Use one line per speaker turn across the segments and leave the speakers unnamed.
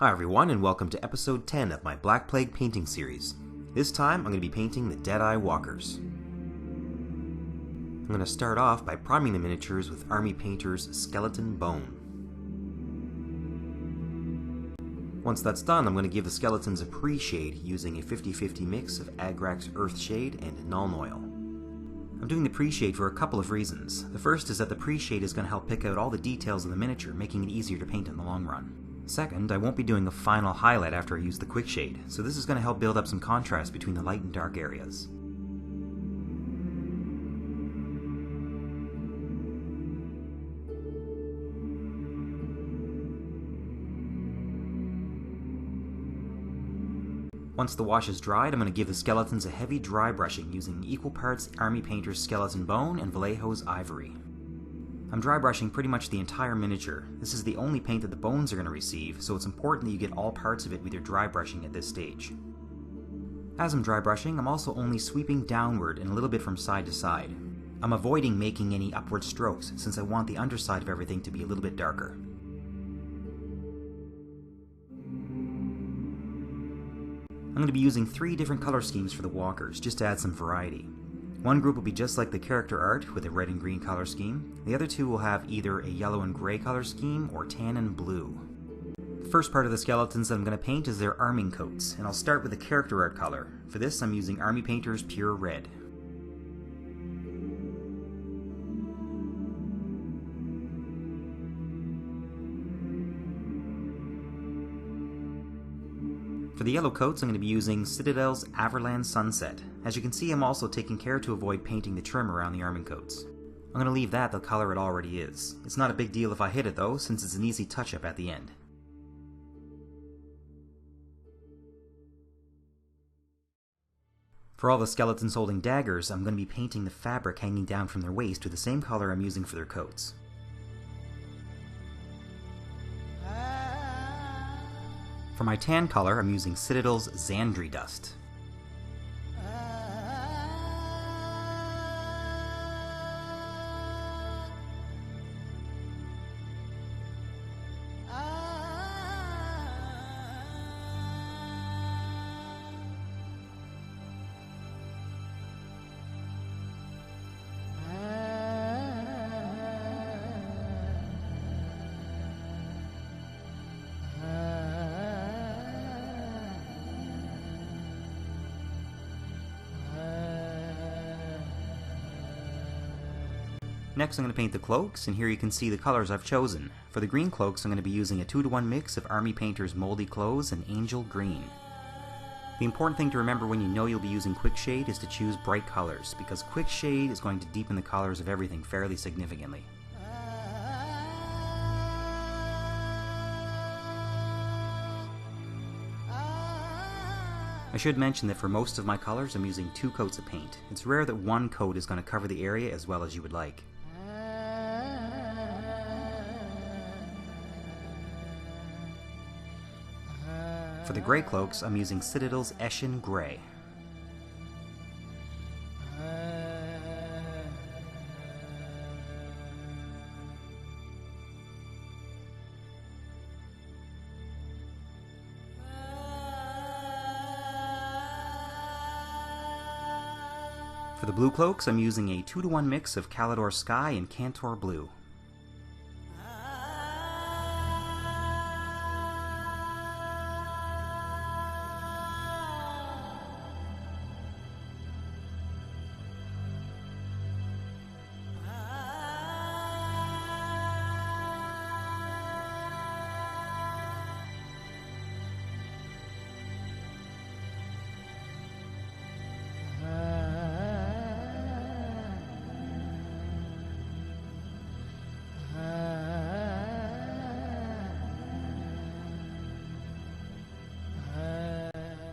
Hi everyone, and welcome to episode 10 of my Black Plague painting series. This time I'm going to be painting the Deadeye walkers. I'm going to start off by priming the miniatures with Army Painter's Skeleton Bone. Once that's done, I'm going to give the skeletons a pre-shade using a 50-50 mix of Agrax Earthshade and Nuln Oil. I'm doing the pre-shade for a couple of reasons. The first is that the pre-shade is going to help pick out all the details of the miniature, making it easier to paint in the long run. Second, I won't be doing a final highlight after I use the Quickshade, so this is going to help build up some contrast between the light and dark areas. Once the wash is dried, I'm going to give the skeletons a heavy dry brushing using equal parts Army Painter's Skeleton Bone and Vallejo's Ivory. I'm dry brushing pretty much the entire miniature. This is the only paint that the bones are going to receive, so it's important that you get all parts of it with your dry brushing at this stage. As I'm dry brushing, I'm also only sweeping downward and a little bit from side to side. I'm avoiding making any upward strokes, since I want the underside of everything to be a little bit darker. I'm going to be using 3 different color schemes for the walkers, just to add some variety. One group will be just like the character art with a red and green color scheme. The other 2 will have either a yellow and gray color scheme or tan and blue. The first part of the skeletons that I'm going to paint is their arming coats, and I'll start with the character art color. For this, I'm using Army Painter's Pure Red. For the yellow coats, I'm going to be using Citadel's Averland Sunset. As you can see, I'm also taking care to avoid painting the trim around the arming coats. I'm going to leave that the color it already is. It's not a big deal if I hit it though, since it's an easy touch-up at the end. For all the skeletons holding daggers, I'm going to be painting the fabric hanging down from their waist with the same color I'm using for their coats. For my tan color, I'm using Citadel's Zandri Dust. Next I'm going to paint the cloaks, and here you can see the colors I've chosen. For the green cloaks I'm going to be using a 2-to-1 mix of Army Painter's Mouldy Clothes and Angel Green. The important thing to remember when you know you'll be using Quickshade is to choose bright colors, because Quickshade is going to deepen the colors of everything fairly significantly. I should mention that for most of my colors I'm using 2 coats of paint. It's rare that 1 coat is going to cover the area as well as you would like. For the grey cloaks, I'm using Citadel's Eshin Grey. For the blue cloaks, I'm using a 2-to-1 mix of Caledor Sky and Kantor Blue.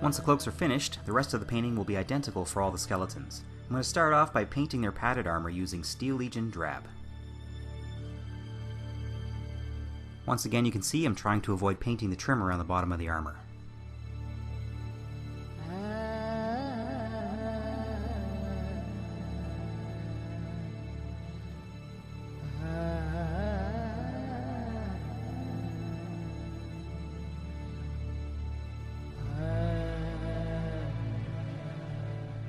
Once the cloaks are finished, the rest of the painting will be identical for all the skeletons. I'm going to start off by painting their padded armor using Steel Legion Drab. Once again, you can see I'm trying to avoid painting the trim around the bottom of the armor.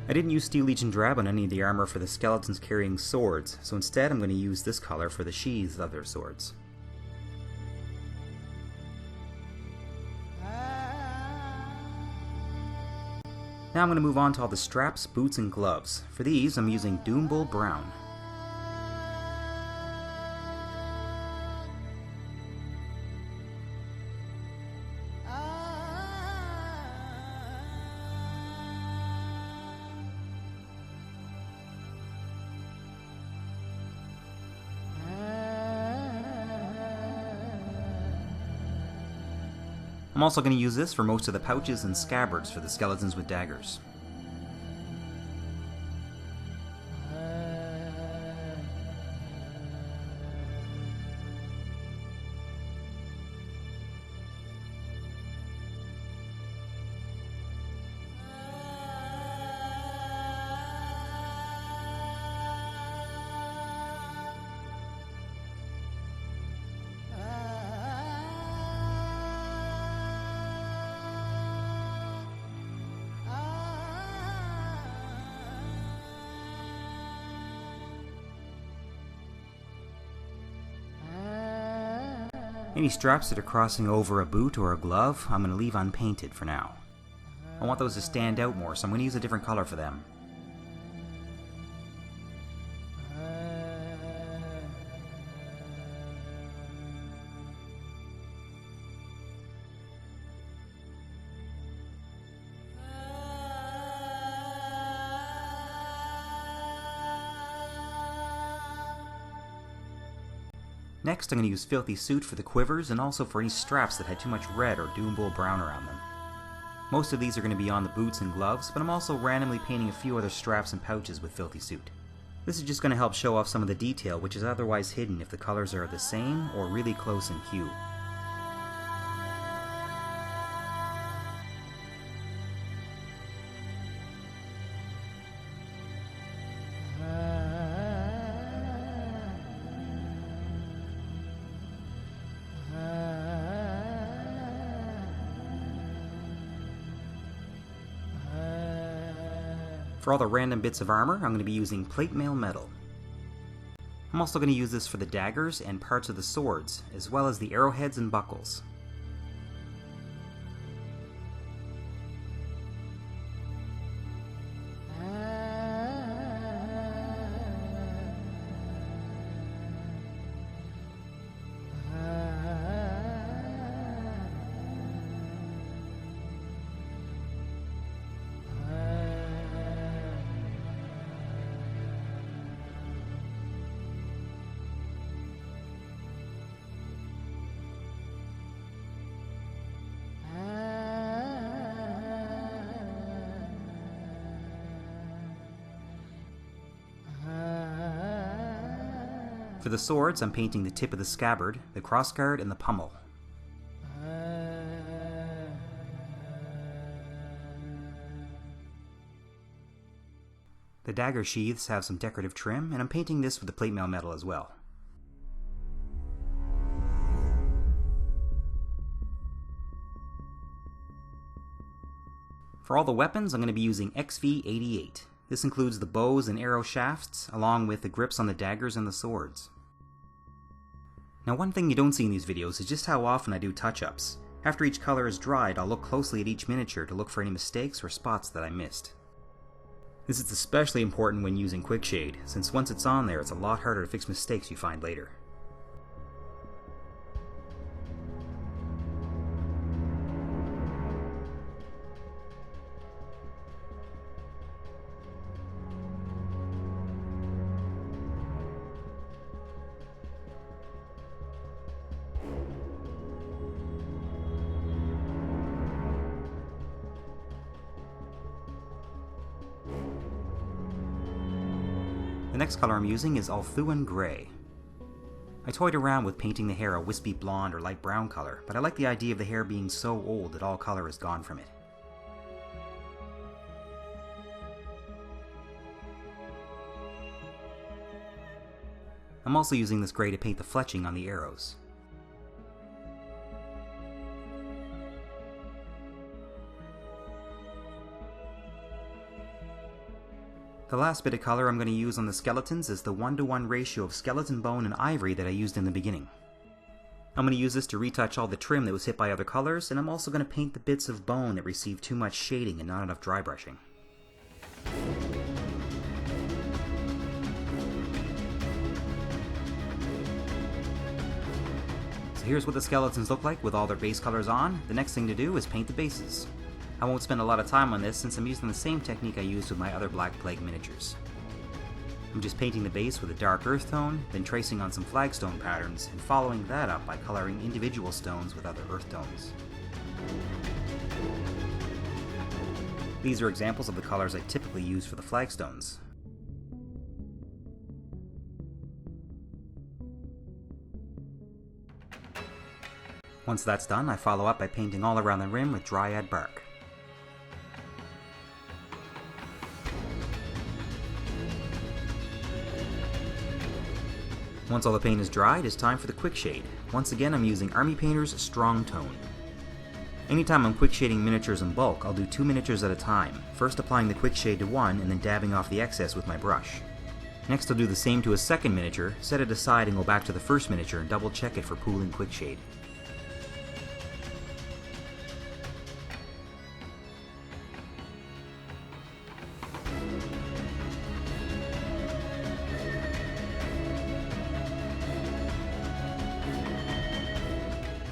I didn't use Steel Legion Drab on any of the armor for the skeletons carrying swords, so instead I'm going to use this color for the sheaths of their swords. Now I'm going to move on to all the straps, boots, and gloves. For these, I'm using Doombull Brown. I'm also going to use this for most of the pouches and scabbards for the skeletons with daggers. Any straps that are crossing over a boot or a glove, I'm going to leave unpainted for now. I want those to stand out more, so I'm going to use a different color for them. Next, I'm going to use Filthy Soot for the quivers and also for any straps that had too much red or Doombull Brown around them. Most of these are going to be on the boots and gloves, but I'm also randomly painting a few other straps and pouches with Filthy Soot. This is just going to help show off some of the detail which is otherwise hidden if the colors are the same or really close in hue. For all the random bits of armor, I'm going to be using plate mail metal. I'm also going to use this for the daggers and parts of the swords, as well as the arrowheads and buckles. For the swords, I'm painting the tip of the scabbard, the crossguard, and the pommel. The dagger sheaths have some decorative trim, and I'm painting this with the plate mail metal as well. For all the weapons, I'm going to be using XV88. This includes the bows and arrow shafts, along with the grips on the daggers and the swords. Now, one thing you don't see in these videos is just how often I do touch-ups. After each color is dried, I'll look closely at each miniature to look for any mistakes or spots that I missed. This is especially important when using Quickshade, since once it's on there, it's a lot harder to fix mistakes you find later. The next color I'm using is Ulthuan Grey. I toyed around with painting the hair a wispy blonde or light brown color, but I like the idea of the hair being so old that all color is gone from it. I'm also using this grey to paint the fletching on the arrows. The last bit of color I'm going to use on the skeletons is the 1-to-1 ratio of skeleton bone and ivory that I used in the beginning. I'm going to use this to retouch all the trim that was hit by other colors, and I'm also going to paint the bits of bone that received too much shading and not enough dry brushing. So here's what the skeletons look like with all their base colors on. The next thing to do is paint the bases. I won't spend a lot of time on this since I'm using the same technique I used with my other Black Plague miniatures. I'm just painting the base with a dark earth tone, then tracing on some flagstone patterns, and following that up by coloring individual stones with other earth tones. These are examples of the colors I typically use for the flagstones. Once that's done, I follow up by painting all around the rim with dryad bark. Once all the paint is dried, it's time for the Quickshade. Once again, I'm using Army Painter's Strong Tone. Anytime I'm quickshading miniatures in bulk, I'll do 2 miniatures at a time, first applying the Quickshade to one and then dabbing off the excess with my brush. Next I'll do the same to a second miniature, set it aside and go back to the first miniature and double check it for pooling Quickshade.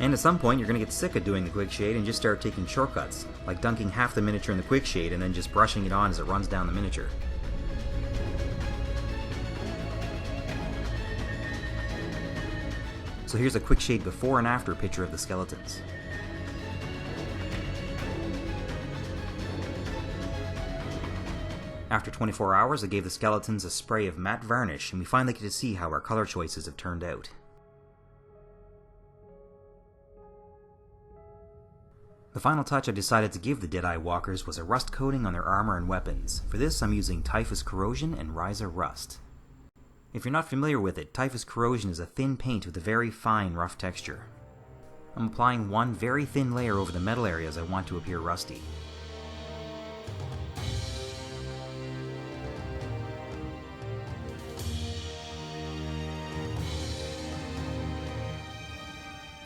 And at some point you're going to get sick of doing the Quickshade and just start taking shortcuts, like dunking half the miniature in the Quickshade and then just brushing it on as it runs down the miniature. So here's a Quickshade before and after picture of the skeletons. After 24 hours I gave the skeletons a spray of matte varnish, and we finally get to see how our color choices have turned out. The final touch I decided to give the Deadeye walkers was a rust coating on their armor and weapons. For this I'm using Typhyus Corrosion and Ryza Rust. If you're not familiar with it, Typhyus Corrosion is a thin paint with a very fine rough texture. I'm applying one very thin layer over the metal areas I want to appear rusty.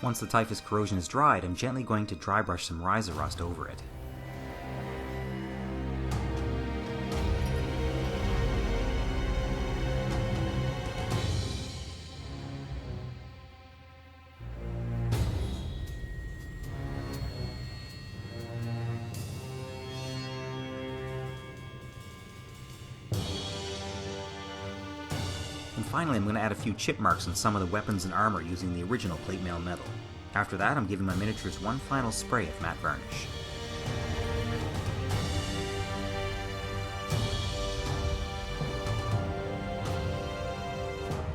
Once the Typhyus Corrosion is dried, I'm gently going to dry brush some Ryza Rust over it. And finally, I'm going to add a few chip marks on some of the weapons and armor using the original plate mail metal. After that, I'm giving my miniatures one final spray of matte varnish.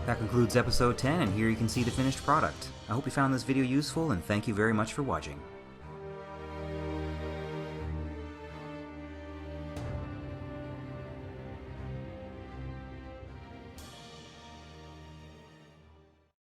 That concludes episode 10, and here you can see the finished product. I hope you found this video useful, and thank you very much for watching.